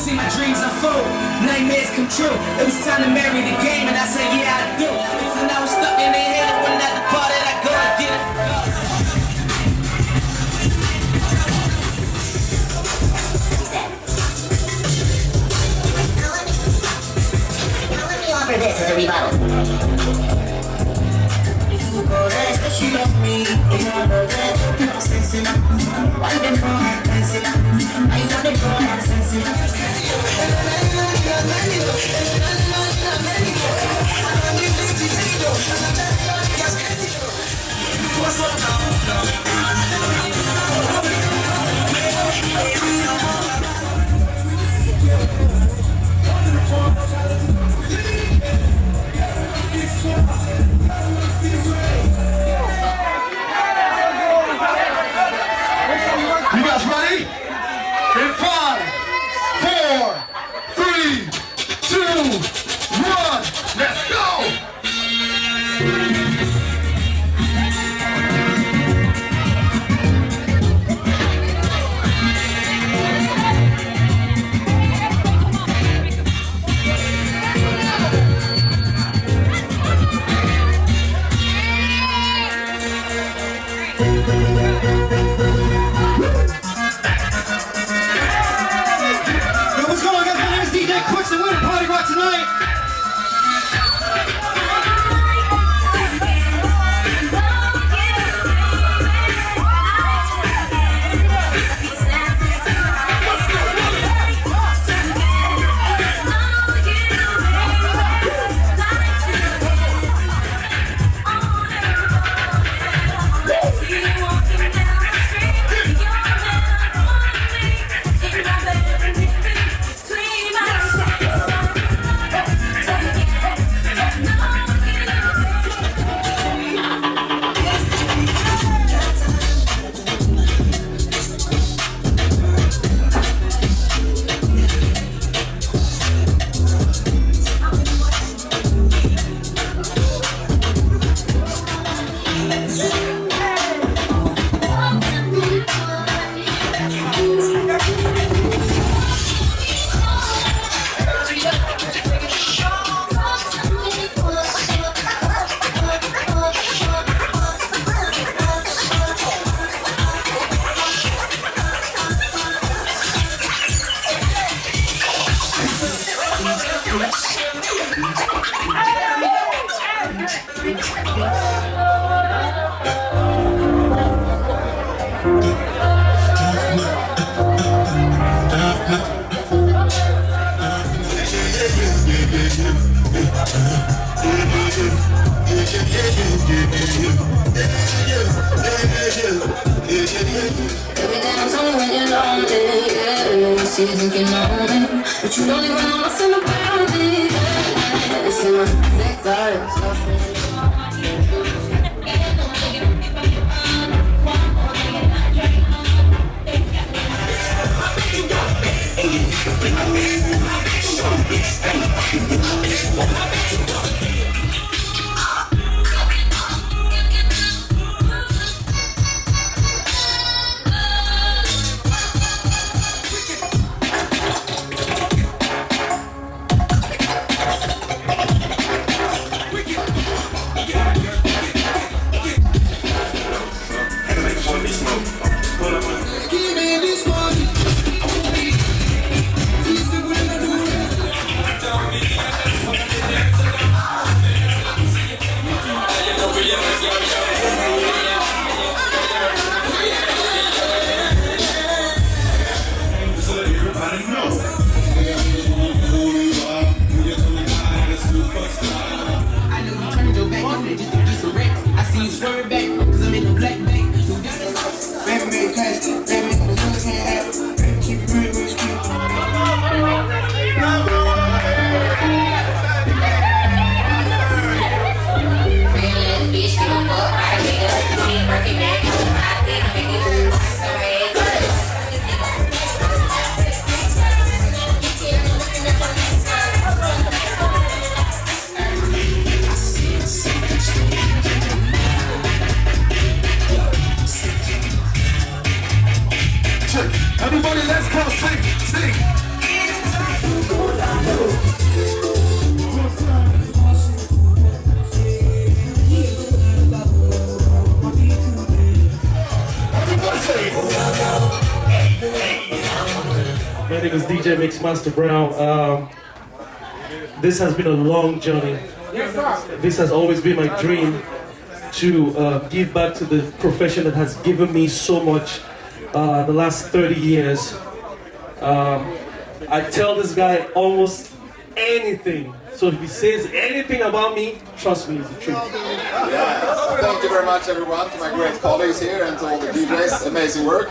See my dreams unfold, nightmares come true. It was time to marry the game, and I said, yeah, I do. And I was stuck in their head when I departed, I go and get it. Let me offer this as a rebuttal. She love me, you know that. No sense in it. Why them for her sense in it? I want it for her sense in it. You guys ready? In 5, 4, 3, 2, 1, let's go! Yo, what's going on, guys? My name is DJ Quicks, and we're the Party Rock tonight. Yeah. you think you know me, but you don't even know nothing about me. It's in my thick thighs. Everybody, let's go sing, sing. My name is DJ Mixmasterbrown. This has been a long journey. This has always been my dream to give back to the profession that has given me so much the last 30 years. I tell this guy almost anything. So if he says anything about me, trust me, it's the truth. Yeah. Thank you very much, everyone, to my great colleagues here and to all the DJs. Amazing work.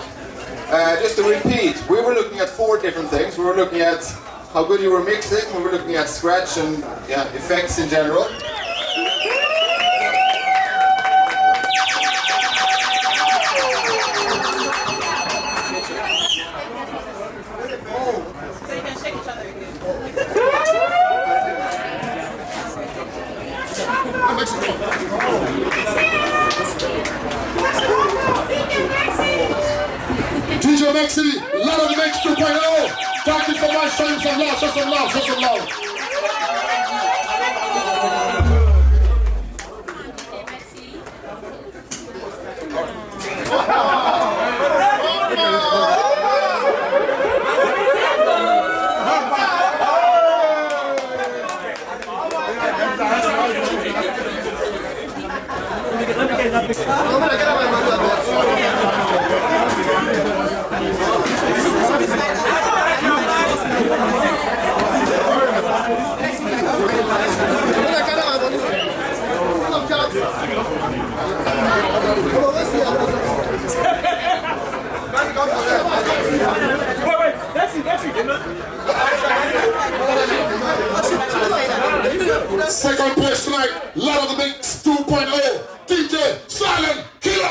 Just to repeat, we were looking at 4 different things. We were looking at how good you were mixing, we were looking at scratch and effects in general. DJ Maxi, lot of the Mix 2.0. Thank you so much. Show some love, show some love, show some love. Second place tonight, lot of the Mix 2.0, DJ Silent Killer!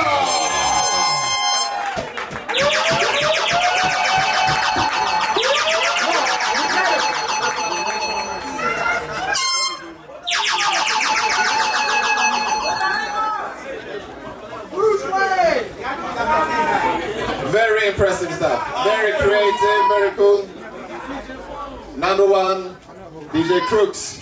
Very impressive stuff. Very creative, very cool. Number 1, DJ Crooks.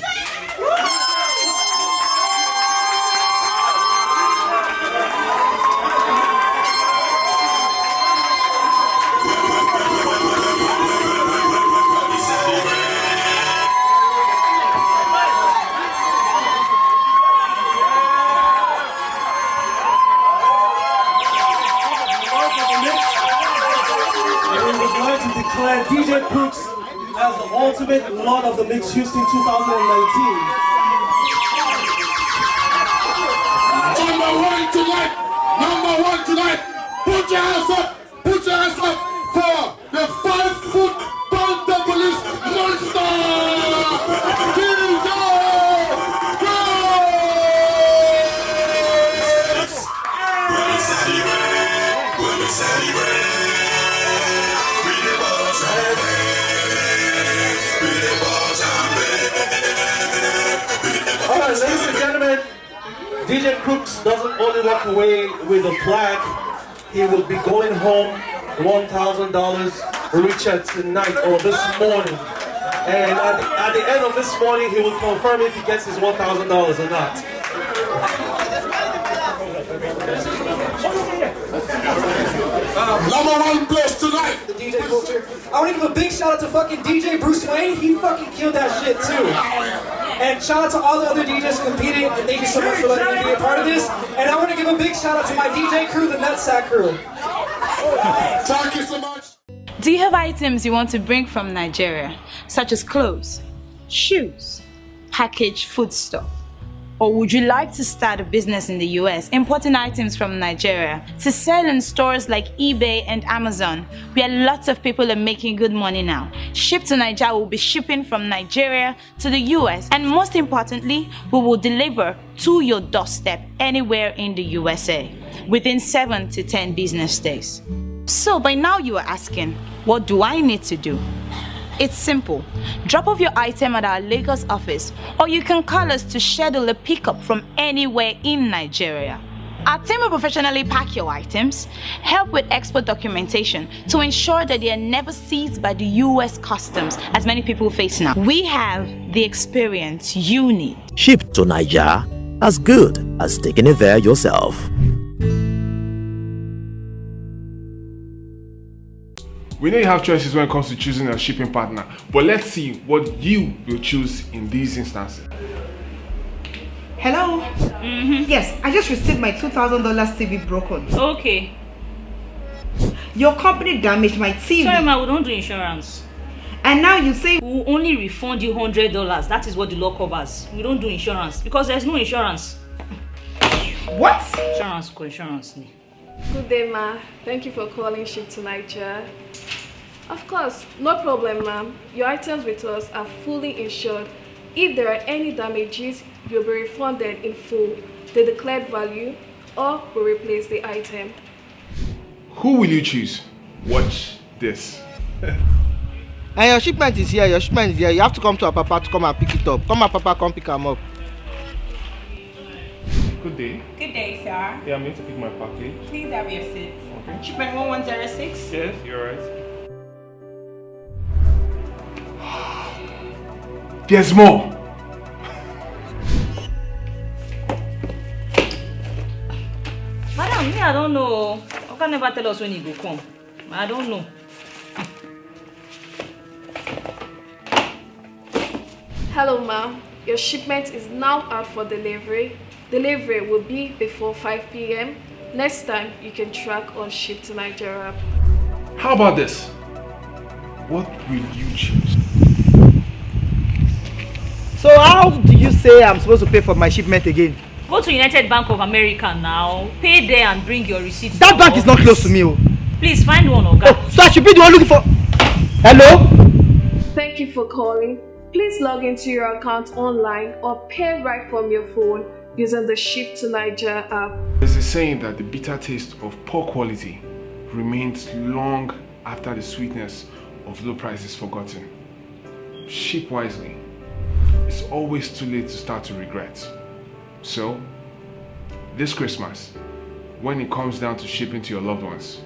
Declare DJ Crooks as the ultimate Lord of the Mix Houston 2019. Number one tonight, put your hands up for the 5 foot DJ Crooks doesn't only walk away with a plaque, he will be going home $1,000 richer tonight or this morning. And at the end of this morning, he will confirm if he gets his $1,000 or not. Number one place tonight. The DJ culture. I want to give a big shout out to fucking DJ Bruce Wayne. He fucking killed that shit too. And shout out to all the other DJs competing. And thank you so much for letting me be a part of this. And I want to give a big shout out to my DJ crew, the Nutsack crew. Thank you so much. Do you have items you want to bring from Nigeria, such as clothes, shoes, packaged foodstuff? Or would you like to start a business in the US, importing items from Nigeria to sell in stores like eBay and Amazon, where lots of people are making good money now? Ship to Nigeria will be shipping from Nigeria to the US, and most importantly, we will deliver to your doorstep anywhere in the USA within 7 to 10 business days. So by now you are asking, what do I need to do? It's simple. Drop off your item at our Lagos office, or you can call us to schedule a pickup from anywhere in Nigeria. Our team will professionally pack your items, help with export documentation to ensure that they are never seized by the US customs, as many people face now. We have the experience you need. Ship to Nigeria, as good as taking it there yourself. We know you have choices when it comes to choosing a shipping partner, but let's see what you will choose in these instances. Hello? Yes, I just received my $2,000 TV broken. Okay. Your company damaged my TV. Sorry, ma, we don't do insurance. And now you say we'll only refund you $100. That is what the law covers. We don't do insurance because there's no insurance. What? Insurance, co-insurance. Good day, ma. Thank you for calling Ship to Nigeria. Of course, no problem, ma'am. Your items with us are fully insured. If there are any damages, you'll be refunded in full, the declared value, or we'll replace the item. Who will you choose? Watch this. And your shipment is here, your shipment is here. You have to come to our papa to come and pick it up. Come on, papa, come pick them up. Good day. Good day, sir. Yeah, I'm here to pick my package. Please have your seat. Okay. Shipment 1106. Yes, you're right. There's more. Madam, me, I don't know. I can never tell us when you go come. I don't know. Hello, ma'am. Your shipment is now out for delivery. Delivery will be before 5 p.m. Next time, you can track on Ship to Nigeria. How about this? What will you choose? So how do you say I'm supposed to pay for my shipment again? Go to United Bank of America now. Pay there and bring your receipt. That bank is not close to me. Oh. Please find one, Oga. Oh, so I should be the one looking for... Hello? Thank you for calling. Please log into your account online or pay right from your phone using the Ship to Nigeria app. There's a saying that the bitter taste of poor quality remains long after the sweetness of low price is forgotten. Ship wisely. It's always too late to start to regret. So, this Christmas, when it comes down to shipping to your loved ones,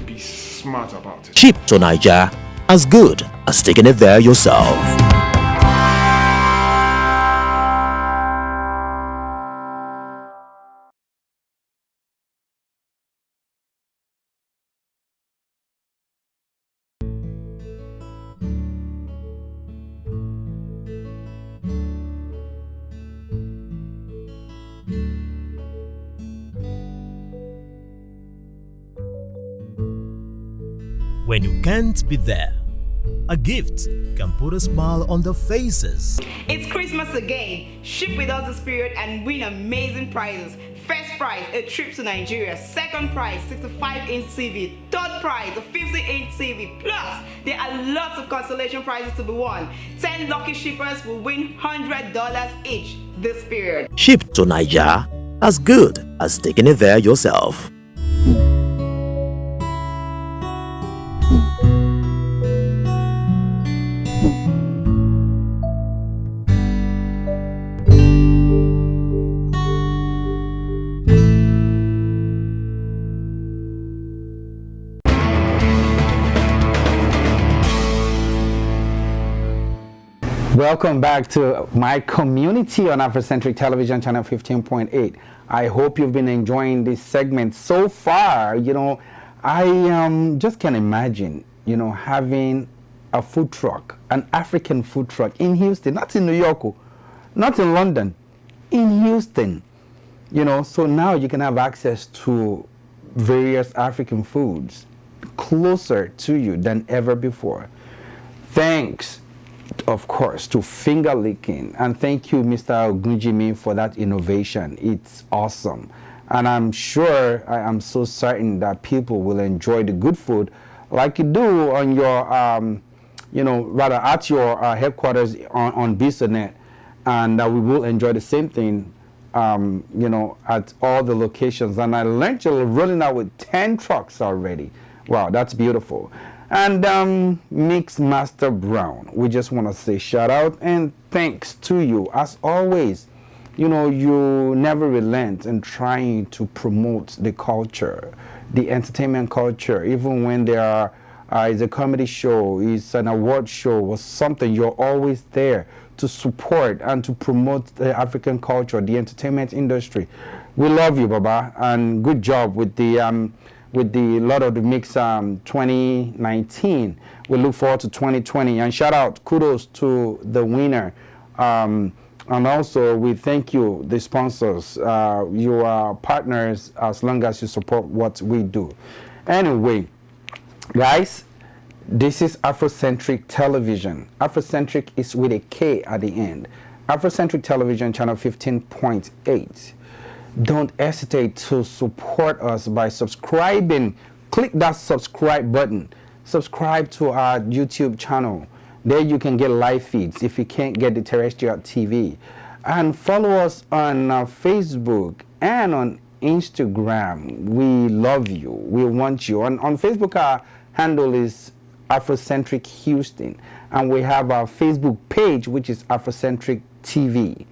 be smart about it. Ship to Nigeria, as good as taking it there yourself. When you can't be there, a gift can put a smile on their faces. it's Christmas again. Ship with us this period and win amazing prizes. First prize, a trip to Nigeria. Second prize, 65-inch TV. Third prize, a 50-inch TV. Plus, there are lots of consolation prizes to be won. 10 lucky shippers will win $100 each this period. Ship to Nigeria, as good as taking it there yourself. Welcome back to my community on Afrocentric Television Channel 15.8. I hope you've been enjoying this segment so far. You know, I just can imagine, you know, having a food truck, an African food truck in Houston, not in New York, not in London, in Houston. You know, so now you can have access to various African foods closer to you than ever before. Thanks, of course, to Fingerlicking, and thank you, Mr. Ogunjimi, for that innovation. It's awesome, and I'm sure, I am so certain that people will enjoy the good food like you do on your, you know, rather at your headquarters on BisoNet, and we will enjoy the same thing, you know, at all the locations. And I learned you're rolling out with 10 trucks already. Wow, that's beautiful. And Mixmasterbrown, we just want to say shout out and thanks to you. As always, you know, you never relent in trying to promote the culture, the entertainment culture, even when there is a comedy show, is an award show or something, you're always there to support and to promote the African culture, the entertainment industry. We love you, Baba, and good job with the Lord of the Mix 2019. We look forward to 2020. And shout out, kudos to the winner. And also, we thank you, the sponsors. You are partners as long as you support what we do. Anyway, guys, this is Afrocentric Television. Afrocentric is with a K at the end. Afrocentric Television, channel 15.8. Don't hesitate to support us by subscribing. Click that subscribe button. Subscribe to our YouTube channel. There you can get live feeds if you can't get the terrestrial TV. And follow us on Facebook and on Instagram. We love you. We want you. On Facebook, our handle is Afrocentric Houston. And we have our Facebook page, which is Afrocentric TV.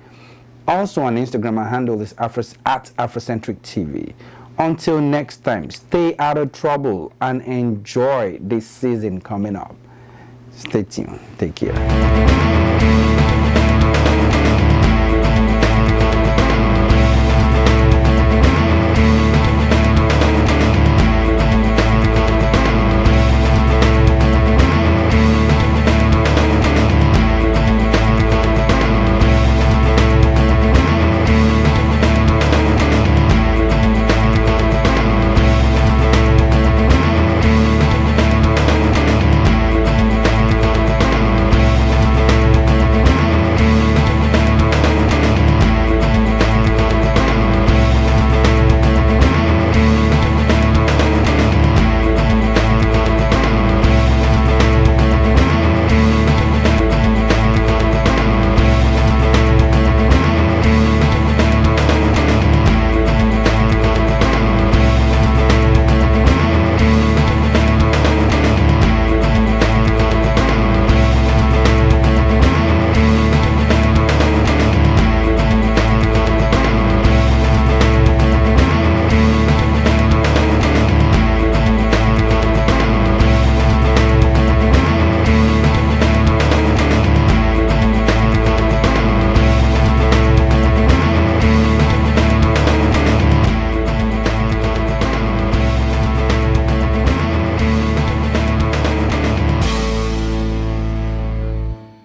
Also on Instagram, our handle is at Afrocentric TV. Until next time, stay out of trouble and enjoy this season coming up. Stay tuned. Take care.